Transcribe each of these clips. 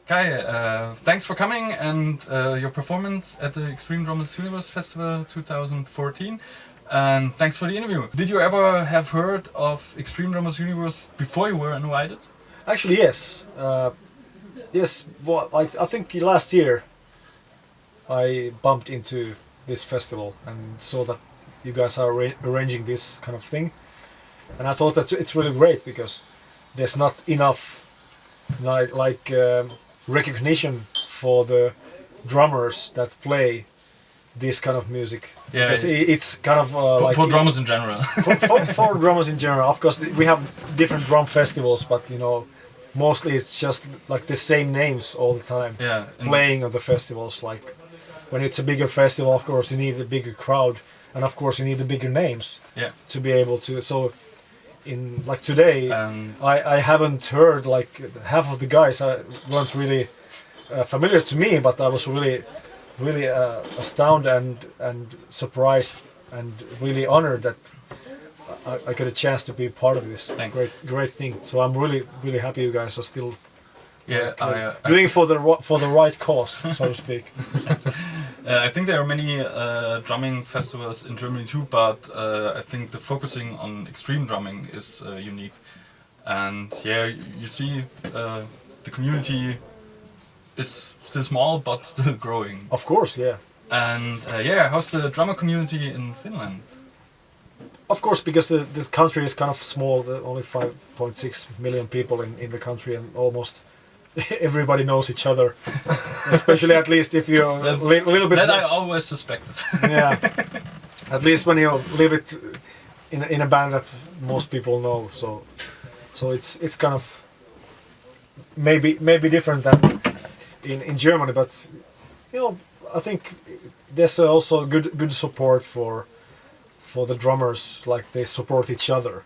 Kai, thanks for coming and your performance at the Extreme Drummers Universe Festival 2014. And thanks for the interview. Did you ever have heard of Extreme Drummers Universe before you were invited? Actually, yes. Yes, well, I think last year I bumped into this festival and saw that you guys are arranging this kind of thing. And I thought that it's really great because there's not enough recognition for the drummers that play this kind of music. Yeah, because it's kind of for drummers in general. for drummers in general. Of course, we have different drum festivals, but mostly it's just like the same names all the time. Yeah, playing at the festivals. Like when it's a bigger festival, of course you need a bigger crowd, and of course you need the bigger names. Yeah. To be able to. So in like today, I haven't heard like half of the guys weren't really familiar to me, but I was really astounded and surprised and really honored that I got a chance to be part of this great thing. So I'm really happy you guys are still doing for the right cause, so to speak. I think there are many drumming festivals in Germany too, but I think the focusing on extreme drumming is unique. And yeah, you see the community is still small but still growing. Of course, yeah. And how's the drummer community in Finland? Of course, because this country is kind of small, only 5.6 million people in the country, and almost everybody knows each other. Especially at least if you're a little bit... That I always suspected. Yeah. At least when you live it in a band that most people know. So it's kind of maybe different than in Germany, but I think there's also good support for the drummers, like they support each other.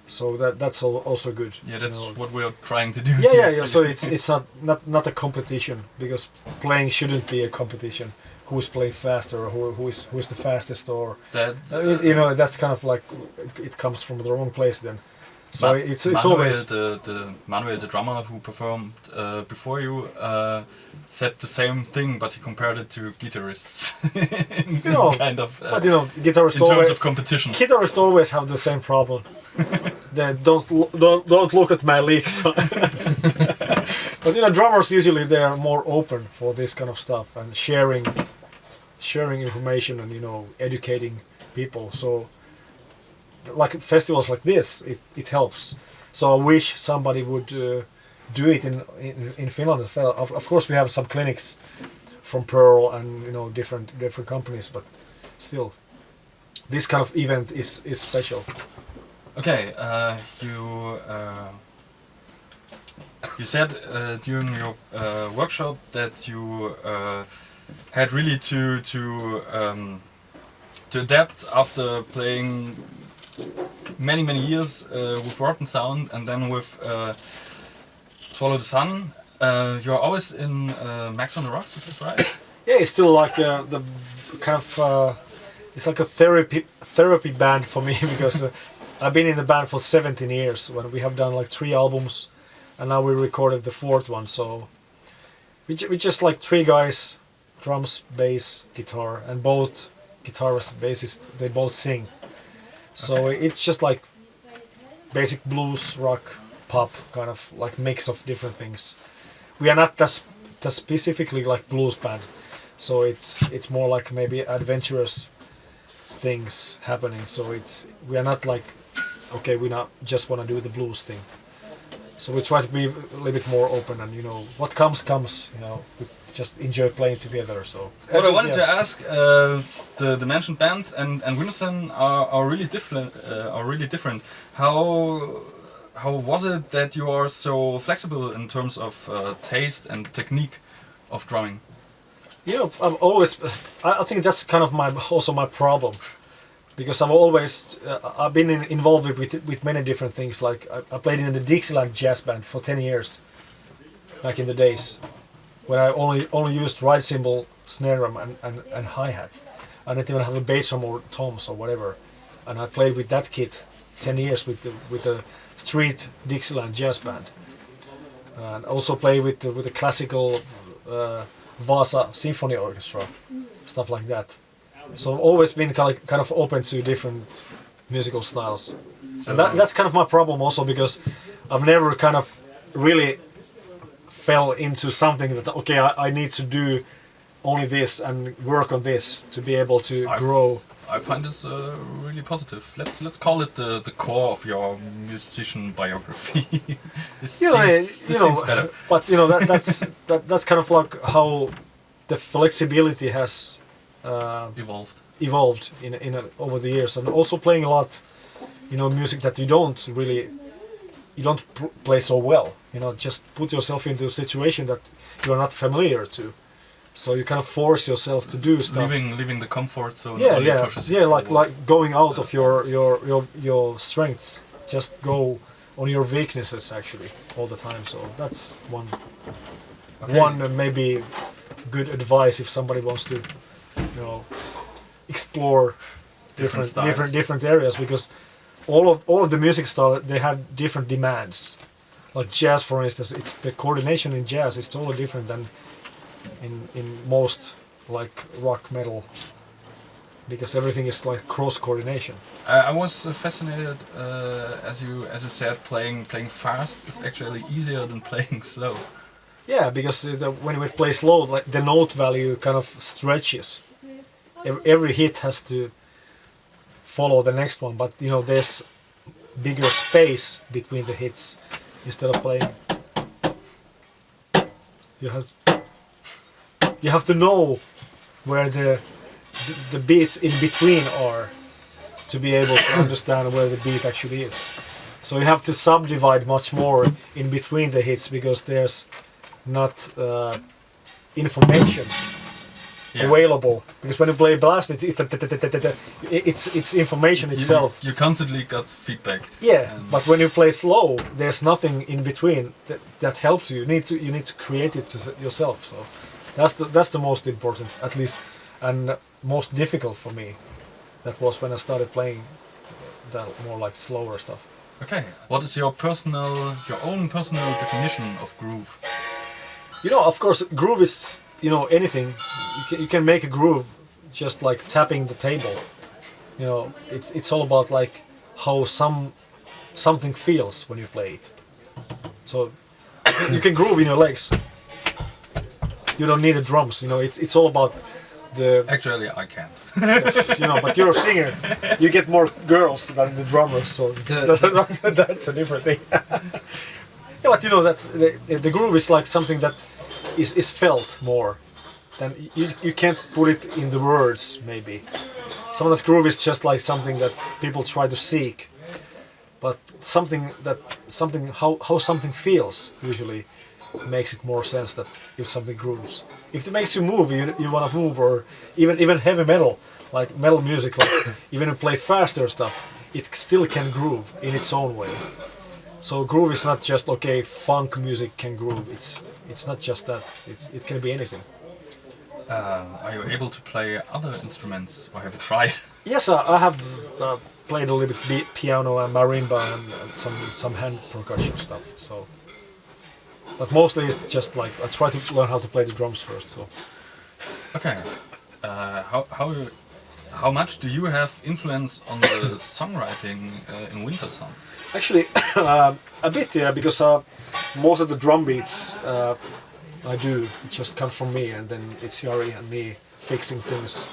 So that's also good. Yeah, that's what we're trying to do. Yeah. So it's not a competition, because playing shouldn't be a competition. Who's playing faster, or who is the fastest, or that that's kind of like it comes from the wrong place then. So it's Manuel, always Manuel, the drummer who performed before you, said the same thing, but he compared it to guitarists. Kind of. But guitarists in terms of competition. Guitarists always have the same problem. They don't look at my licks. But drummers usually they are more open for this kind of stuff and sharing information and educating people. So like festivals like this, it helps. So I wish somebody would do it in Finland as well. Of course, we have some clinics from Pearl and different companies, but still, this kind of event is special. Okay, you said during your workshop that you had really to adapt after playing many years with Rotten Sound and then with Swallow the Sun. You're always in Max on the Rocks, is this right? Yeah, it's still like the kind of it's like a therapy band for me because I've been in the band for 17 years when we have done like 3 albums, and now we recorded the 4th one. So we just like 3 guys, drums, bass, guitar, and both guitarist, bassist, they both sing. So it's just like basic blues, rock, pop, kind of like mix of different things. We are not that specifically like blues band, so it's more like maybe adventurous things happening. So we are not like, okay, we not just want to do the blues thing. So we try to be a little bit more open, and what comes. We just enjoy playing together. So what I wanted to ask, the mentioned bands and Winterson are really different. How was it that you are so flexible in terms of taste and technique of drumming? I'm always. I think that's kind of my problem, because I've been involved with many different things. Like I played in the Dixieland jazz band for 10 years, back in the days, when I only used right cymbal, snare drum, and hi hat. I didn't even have a bass drum or toms or whatever, and I played with that kit 10 years with the street Dixieland jazz band. and also play with the classical Vasa Symphony Orchestra, stuff like that. So I've always been kind of open to different musical styles. So And that's kind of my problem also, because I've never kind of really fell into something that, okay, I need to do only this and work on this to be able to grow. I find this really positive. Let's call it the core of your musician biography. This seems better. But that's kind of like how the flexibility has evolved over the years, and also playing a lot, music that you don't play so well. Just put yourself into a situation that you are not familiar to. So you kind of force yourself to do stuff. Leaving the comfort zone. Pushes like going out of your strengths. Just go on your weaknesses actually all the time. So that's one maybe good advice if somebody wants to, explore different areas, because all of the music style, they have different demands. Like jazz, for instance, it's the coordination in jazz is totally different than in most like rock metal, because everything is like cross coordination. I was fascinated, as you said, playing fast is actually easier than playing slow. Yeah, because when we play slow, like the note value kind of stretches. Every hit has to follow the next one, but there's bigger space between the hits. Instead of playing, you have to know where the beats in between are to be able to understand where the beat actually is. So you have to subdivide much more in between the hits, because there's not information available. Because when you play blast beats, it's information itself. You constantly got feedback. Yeah, but when you play slow, there's nothing in between that helps you. You need to create it yourself. So that's the most important, at least, and most difficult for me. That was when I started playing the more like slower stuff. Okay, what is your own personal definition of groove? Of course, groove is anything. You can make a groove just like tapping the table. It's all about like how something feels when you play it. So you can groove in your legs. You don't need the drums. It's all about the. Actually, I can. But you're a singer. You get more girls than the drummers, so that's a different thing. Yeah, but that the groove is like something that is felt more. Then you can't put it in the words. Maybe sometimes groove is just like something that people try to seek, but how something feels usually makes it more sense that if something grooves. If it makes you move, you want to move, or even heavy metal, like metal music, like even if you play faster stuff, it still can groove in its own way. So groove is not just okay. Funk music can groove. It's not just that. It can be anything. Are you able to play other instruments, or have you tried? Yes, I have played a little bit piano and marimba and some hand percussion stuff. So, but mostly it's just like I try to learn how to play the drums first. So. Okay. How much do you have influence on the songwriting in Wintersong? Actually, a bit, yeah, because most of the drum beats I do, it just comes from me, and then it's Jari and me fixing things,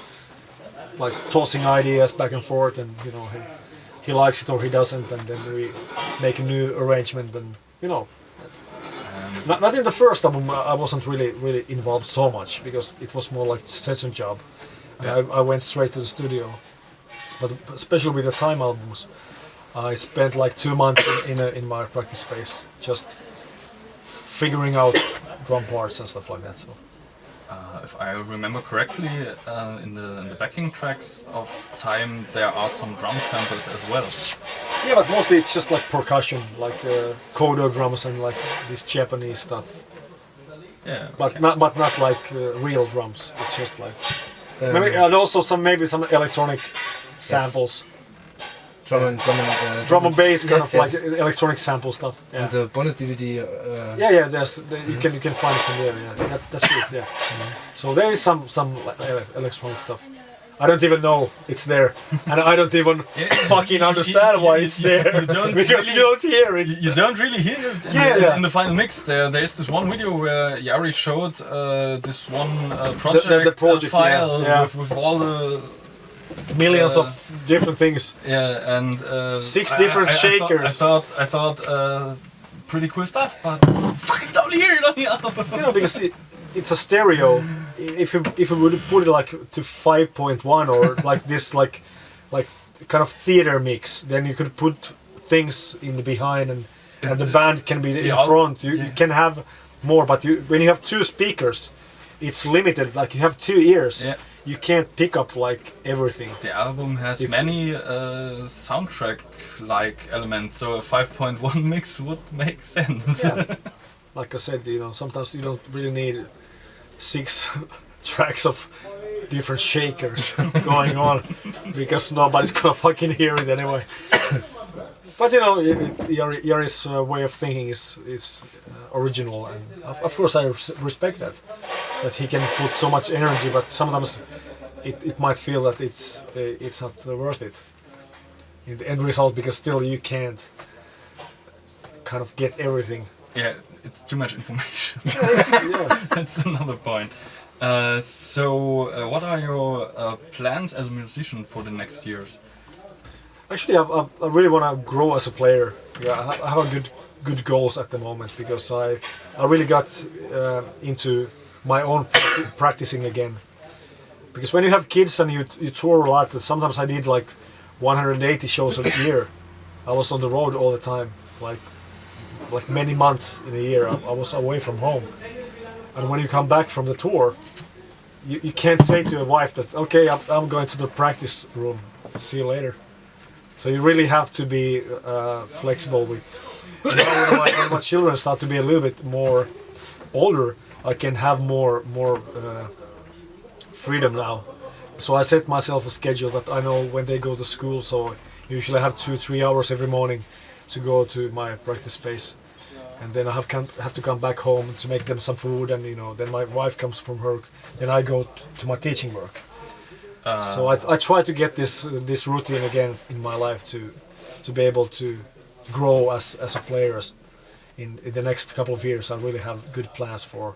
like tossing ideas back and forth, and he likes it or he doesn't, and then we make a new arrangement, and not in the first album I wasn't really involved so much, because it was more like session job, and I went straight to the studio. But especially with the Time albums, I spent like 2 months in my practice space just figuring out drum parts and stuff like that. So, if I remember correctly, in the backing tracks of Time, there are some drum samples as well. Yeah, but mostly it's just like percussion, like Kodo drums and like this Japanese stuff. Yeah, but not like real drums. It's just like maybe, and also some electronic samples. drum and bass kind Yes, of like electronic sample stuff. Yeah. And the bonus DVD. Yeah. You can find it from there. Yeah, that's good. Yeah. So there is some electronic stuff. I don't even know it's there, and I don't even fucking understand why it's there because really, you don't hear it. You don't really hear it in the final mix. There's this one video where Yari showed this one project, the project file yeah. with all the millions of different things. Yeah, and 6 different shakers. I thought pretty cool stuff, but fucking don't hear it on the album. You know, because it's a stereo. If you would put it like to 5.1 or like this like kind of theater mix, then you could put things in the behind and the band can be in front. You can have more, but when you have 2 speakers, it's limited. Like you have 2 ears. Yeah. You can't pick up like everything. The album has many soundtrack-like elements, so a 5.1 mix would make sense. Yeah. Like I said, you know, sometimes you don't really need 6 tracks of different shakers going on because nobody's gonna fucking hear it anyway. But you know, Yari's way of thinking is original, and of course I respect that he can put so much energy, but sometimes it might feel that it's not worth it in the end result, because still you can't kind of get everything. Yeah, it's too much information. Yeah. That's another point. What are your plans as a musician for the next years? Actually, I really want to grow as a player. Yeah, I have a good goals at the moment because I really got into my own practicing again. Because when you have kids and you tour a lot, sometimes I did like 180 shows a year. I was on the road all the time, like many months in a year. I was away from home. And when you come back from the tour, you can't say to your wife that, okay, I'm going to the practice room, see you later. So you really have to be flexible with. When my children start to be a little bit more older, I can have more freedom now. So I set myself a schedule that I know when they go to school. So usually I have 2-3 hours every morning to go to my practice space, and then I have to come back home to make them some food, and you know, then my wife comes from work, then I go to my teaching work. So I try to get this routine again in my life to be able to grow as a player. In the next couple of years, I really have good plans for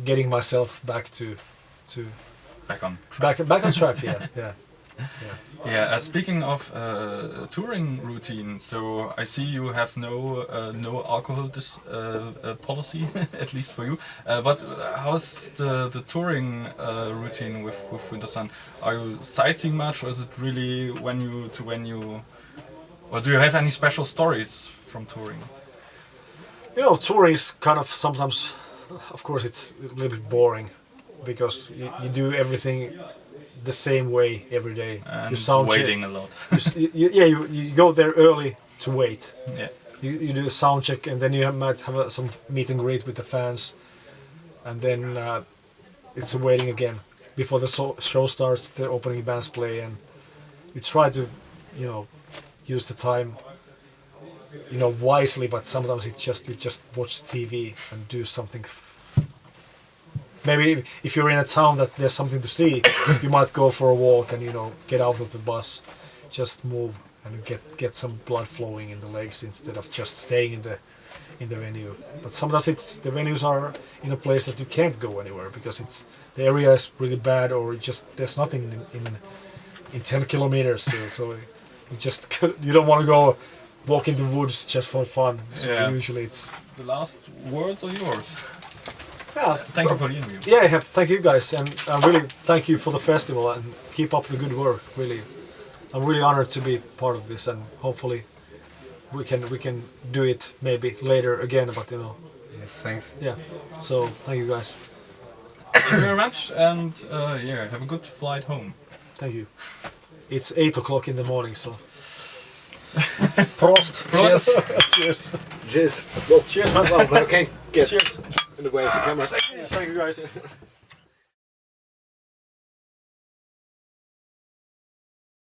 getting myself back back on track. Back on track. Yeah. Yeah. Speaking of touring routine, so I see you have no alcohol policy, at least for you. But how's the touring routine with Wintersun? Are you sightseeing much, or is it really venue to venue? Or do you have any special stories from touring? You know, touring is kind of sometimes, of course, it's a little bit boring because you do everything the same way every day. And you sound waiting a lot. you go there early to wait. Yeah. You do a sound check, and then you might have some meet and greet with the fans, and then it's waiting again before the show starts. The opening bands play, and you try to, you know, use the time, you know, wisely. But sometimes it's just you just watch TV and do something. Maybe if you're in a town that there's something to see, you might go for a walk and, you know, get out of the bus, just move and get some blood flowing in the legs instead of just staying in the venue. But sometimes the venues are in a place that you can't go anywhere because the area is really bad, or just there's nothing in 10 kilometers. So you don't want to go walk in the woods just for fun. So usually it's the last words are yours. Yeah, thank you for the interview. Yeah, thank you guys, and I really thank you for the festival and keep up the good work. Really, I'm really honored to be part of this, and hopefully we can do it maybe later again. But you know. Yes, thanks. Yeah, so thank you guys. Thank you very much, and have a good flight home. Thank you. It's 8 o'clock in the morning, so. Prost. Cheers. Cheers. Cheers. Well, cheers, man. Well, I can't get cheers in the way of the camera. Thank you guys.